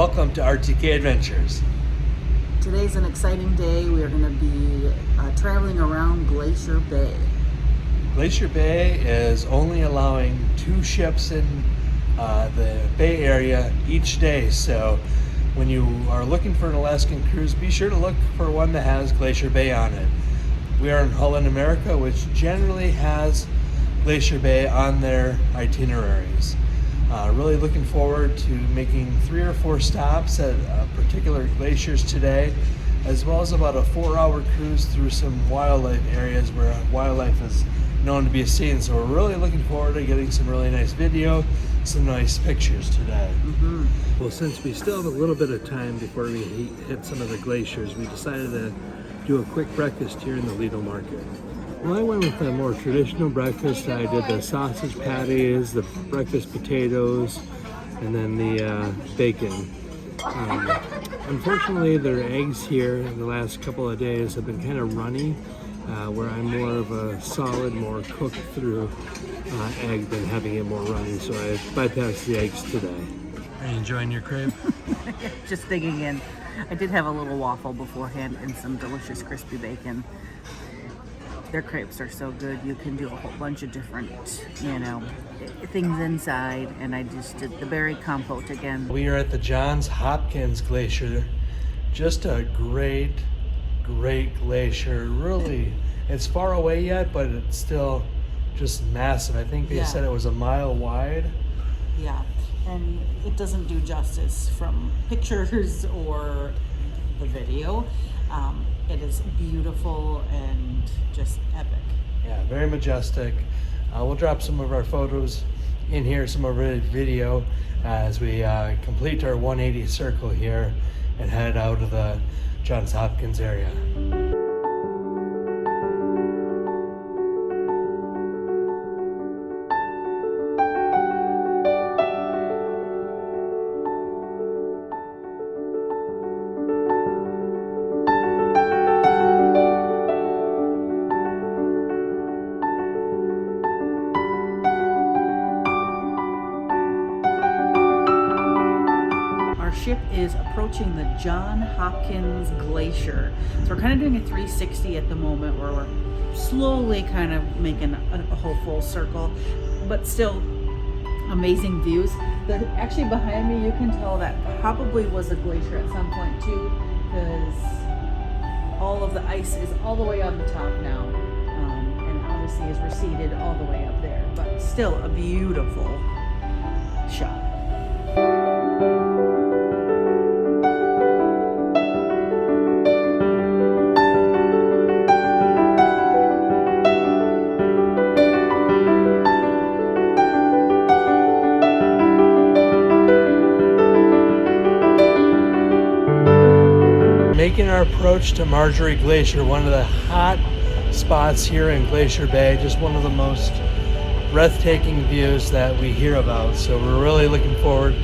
Welcome to RTK Adventures. Today's an exciting day. We are going to be traveling around Glacier Bay. Glacier Bay is only allowing 2 ships in the Bay Area each day, so when you are looking for an Alaskan cruise, be sure to look for one that has Glacier Bay on it. We are in Holland, America, which generally has Glacier Bay on their itineraries. Really looking forward to making 3 or 4 stops at particular glaciers today, as well as about a 4-hour cruise through some wildlife areas where wildlife is known to be seen. So we're really looking forward to getting some really nice video, some nice pictures today. Well, since we still have a little bit of time before we hit some of the glaciers, we decided to do a quick breakfast here in the Lido Market. Well, I went with a more traditional breakfast. I did the sausage patties, the breakfast potatoes, and then the bacon. Unfortunately, their eggs here in the last couple of days have been kind of runny, where I'm more of a solid, more cooked through egg than having it more runny, so I bypassed the eggs today. Are you enjoying your crepe? Just digging in. I did have a little waffle beforehand and some delicious crispy bacon. Their crepes are so good. You can do a whole bunch of different, things inside. And I just did the berry compote again. We are at the Hopkins Glacier. Just a great glacier. Really, it's far away yet, but it's still just massive. I think they said it was a mile wide. Yeah, and it doesn't do justice from pictures or the video. It is beautiful and just epic. Yeah, very majestic. We'll drop some of our photos in here, some of our video, as we complete our 180 circle here and head out of the Johns Hopkins area. Ship is approaching the Johns Hopkins Glacier. So we're kind of doing a 360 at the moment, where we're slowly kind of making a whole full circle, but still amazing views. Actually behind me, you can tell that probably was a glacier at some point too, because all of the ice is all the way on the top now, and obviously is receded all the way up there, but still a beautiful shot. Making our approach to Marjorie Glacier, one of the hot spots here in Glacier Bay, just one of the most breathtaking views that we hear about. So we're really looking forward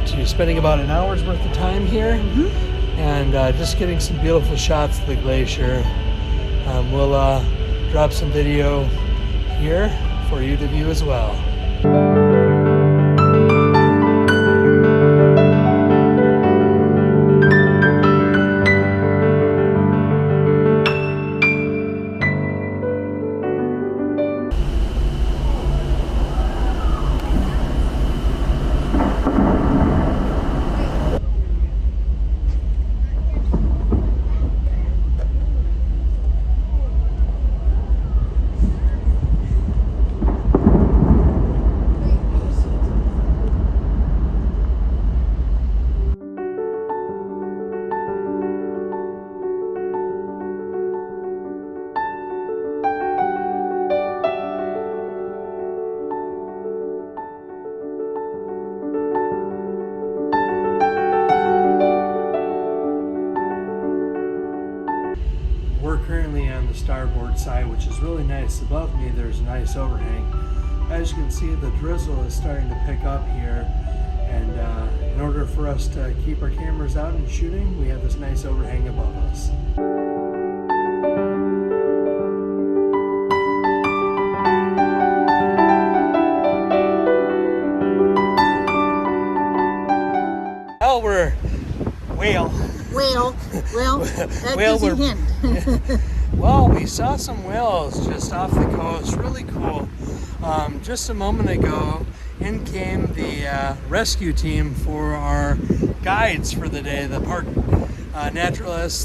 to spending about an hour's worth of time here and just getting some beautiful shots of the glacier. We'll drop some video here for you to view as well. We're currently on the starboard side, which is really nice. Above me there's a nice overhang. As you can see, the drizzle is starting to pick up here, and in order for us to keep our cameras out and shooting, we have this nice overhang above us. we're whale. Well, that Well, gives you a we're- hint. Well, we saw some whales just off the coast. Really cool. Just a moment ago, in came the rescue team for our guides for the day, the park naturalists.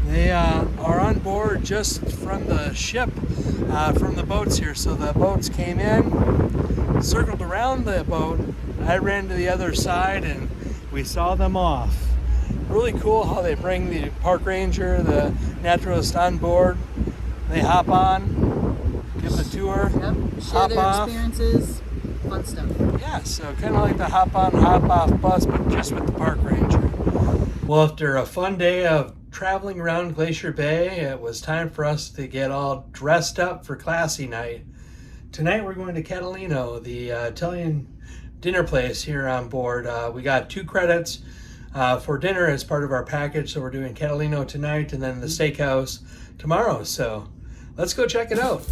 They are on board just from the ship, from the boats here. So the boats came in, circled around the boat. I ran to the other side and we saw them off. Really cool how they bring the park ranger, the naturalist on board. They hop on, give the tour, Yep. Share hop their off. experiences. Fun stuff. Yeah, so kind of like the hop on, hop off bus, but just with the park ranger. Well, after a fun day of traveling around Glacier Bay, it was time for us to get all dressed up for classy night. Tonight we're going to Canaletto, the Italian dinner place here on board. We got 2 credits for dinner as part of our package, so we're doing Canaletto tonight and then the steakhouse tomorrow. So let's go check it out.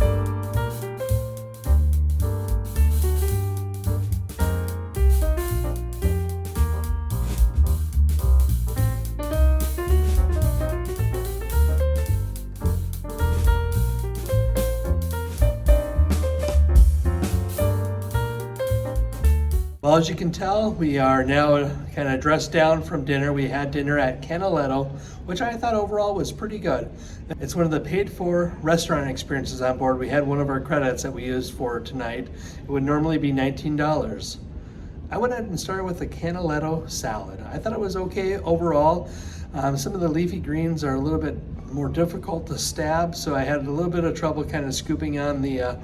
Well, as you can tell, we are now kind of dressed down from dinner. We had dinner at Canaletto, which I thought overall was pretty good. It's one of the paid-for restaurant experiences on board. We had one of our credits that we used for tonight. It would normally be $19. I went ahead and started with the Canaletto salad. I thought it was okay overall. Some of the leafy greens are a little bit more difficult to stab, so I had a little bit of trouble kind of scooping on the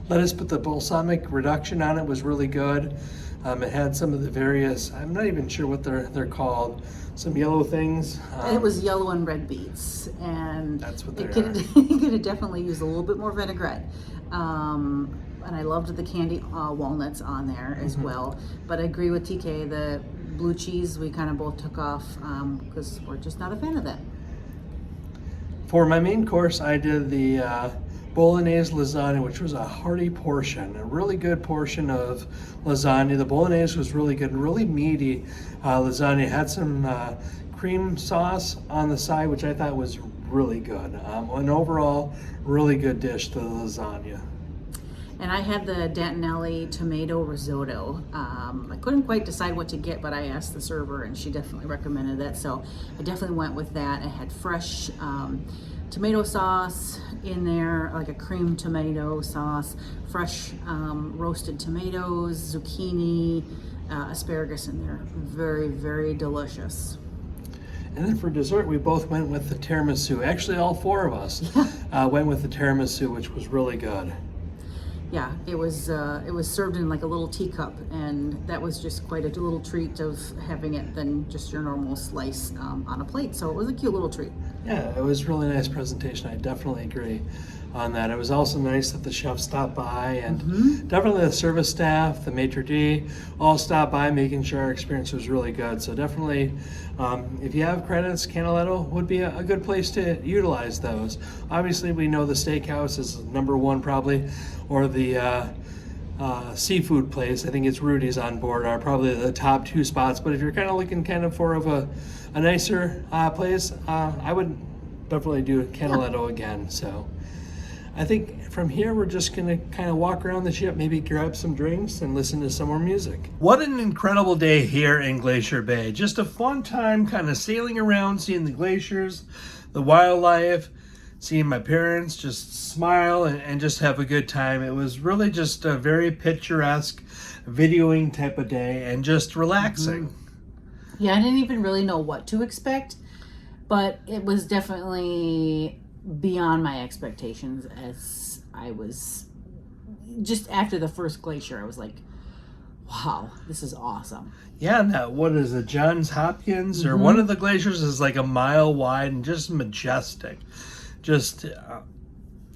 lettuce, but the balsamic reduction on it was really good. It had some of the various, I'm not even sure what they're called, some yellow things. It was yellow and red beets, and That's what it they could have definitely used a little bit more vinaigrette. And I loved the candy walnuts on there as well. But I agree with TK, the blue cheese we kind of both took off because we're just not a fan of that. For my main course, I did the bolognese lasagna, which was a hearty portion, a really good portion of lasagna. The bolognese was really good and really meaty lasagna. It had some cream sauce on the side, which I thought was really good. An overall, really good dish, the lasagna. And I had the Dantonelli tomato risotto. I couldn't quite decide what to get, but I asked the server and she definitely recommended that. So I definitely went with that. I had fresh tomato sauce in there, like a cream tomato sauce, fresh roasted tomatoes, zucchini, asparagus in there. Very, very delicious. And then for dessert, we both went with the tiramisu. Actually, all 4 of us went with the tiramisu, which was really good. Yeah, it was served in like a little teacup, and that was just quite a little treat of having it than just your normal slice on a plate. So it was a cute little treat. Yeah, it was a really nice presentation. I definitely agree on that. It was also nice that the chef stopped by, and definitely the service staff, the maitre d', all stopped by, making sure our experience was really good. So definitely, if you have credits, Canaletto would be a good place to utilize those. Obviously, we know the steakhouse is number 1 probably, or the seafood place. I think it's Rudy's on board are probably the top 2 spots. But if you're kind of looking kind of for a nicer place, I would definitely do Canaletto again. So I think from here we're just gonna kind of walk around the ship, maybe grab some drinks and listen to some more music. What an incredible day here in Glacier Bay. Just a fun time kind of sailing around, seeing the glaciers, the wildlife, seeing my parents just smile and just have a good time. It was really just a very picturesque videoing type of day and just relaxing. Yeah, I didn't even really know what to expect, but it was definitely beyond my expectations. As I was just after the first glacier, I was like, wow, this is awesome. Yeah, now what is it, Johns Hopkins or one of the glaciers is like a mile wide and just majestic. Just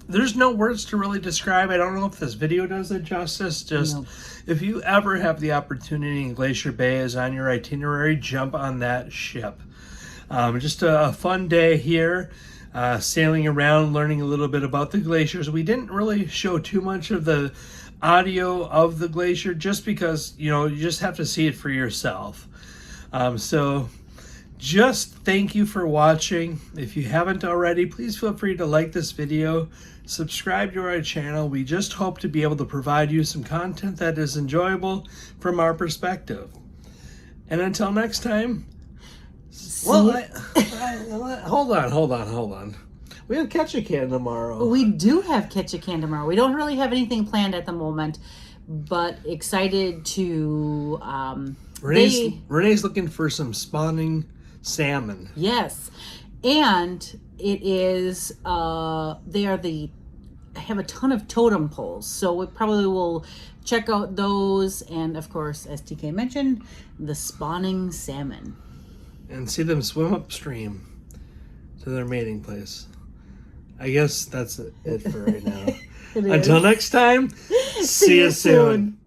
there's no words to really describe. I don't know if this video does it justice. Just if you ever have the opportunity and Glacier Bay is on your itinerary, jump on that ship. Just a fun day here, sailing around, learning a little bit about the glaciers. We didn't really show too much of the audio of the glacier just because, you just have to see it for yourself. So just thank you for watching. If you haven't already, please feel free to like this video, subscribe to our channel. We just hope to be able to provide you some content that is enjoyable from our perspective. And until next time, hold on. We have Ketchikan tomorrow. We do have Ketchikan tomorrow. We don't really have anything planned at the moment, but excited to... Renee's looking for some spawning salmon. Yes. And it is... they have a ton of totem poles, so we probably will check out those, and of course, as TK mentioned, the spawning salmon. And see them swim upstream to their mating place. I guess that's it for right now. Until next time, see you soon.